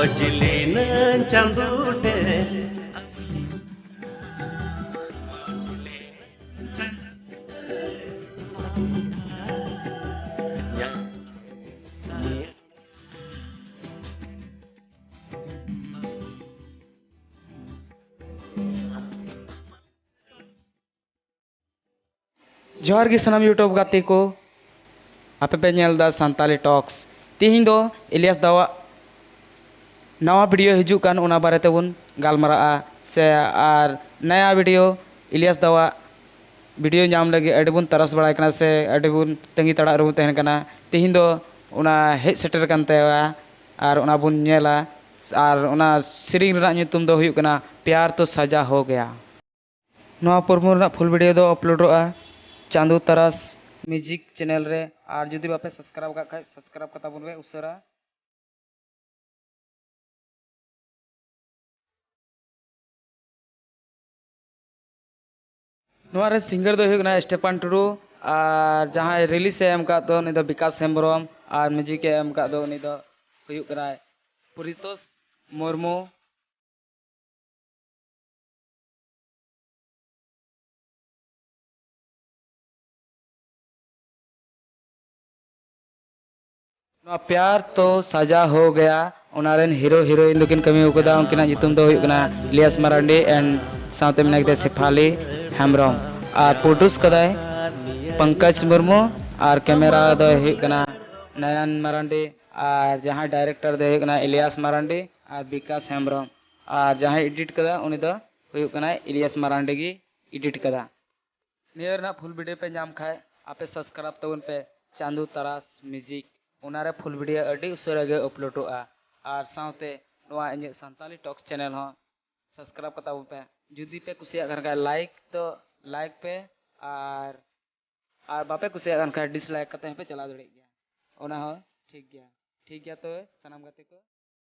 खोज लेना चांदू टे जोहार गे सनाम यूट्यूब गाते को आपे पे नेल दा संताली टॉक्स तिहिं दो इलियास दावा नवा वीडियो हिजू कान उना बारे तेबुन गालमरा से आर नया वीडियो इलियास दावा वीडियो नाम लगे अडिबुन तरस बड़ा कना से अडिबुन तंगी तड़ा रु तहन कना तिहिं दो उना हेज सेटर कान तेवा आर उना बुन नेला आर उना सिरिंग रना nyutum दो हुयु कना प्यार तो सजा हो गया नवा परमो रना फुल वीडियो दो अपलोडोआ चांदू तरस म्यूजिक चैनल रे और जुदी बापे सब्सक्राइब का खाय सब्सक्राइब कता बुन बे उसरा नवा रे सिंगर दो हुयु कना स्टेफन टुडू और जहां रिलीज एम का दो नि दो विकास हेम्ब्रम और म्यूजिक एम का दो नि दो हुयु कना पुरितोष मुर्मू प्यार तो सजा हो गया उनारेन हीरो हीरोइन दोकिन कमी उकदा उनकिना nyutum दो हुयु कना इलियास मरांडी एंड साउथ में नागदे सिफाली हेम्ब्रम और प्रोड्यूस कदाय पंकज मुर्मू और कैमरा दो हुयु कना नयन मरांडी और जहां डायरेक्टर दो हुयु कना इलियास मरांडी और विकास हेम्ब्रम और जहां एडिट कदा उनी दो हुयु कना इलियास मरांडी गी एडिट कदा नियर ना फुल वीडियो पे नाम खाए आपे सब्सक्राइब तबन पे चांदू तरास म्यूजिक उनारे फुल वीडियो अडी उसरा गे अपलोडोआ और साउते नोआ इᱧ संताली टॉक्स चैनल हो सब्सक्राइब कता पे जुदी पे कुसिया गन का लाइक तो लाइक पे और बापे कुसिया गन का डिसलाइक कते पे चला दड़े गया ओना हो ठीक गया तो सनाम गाते को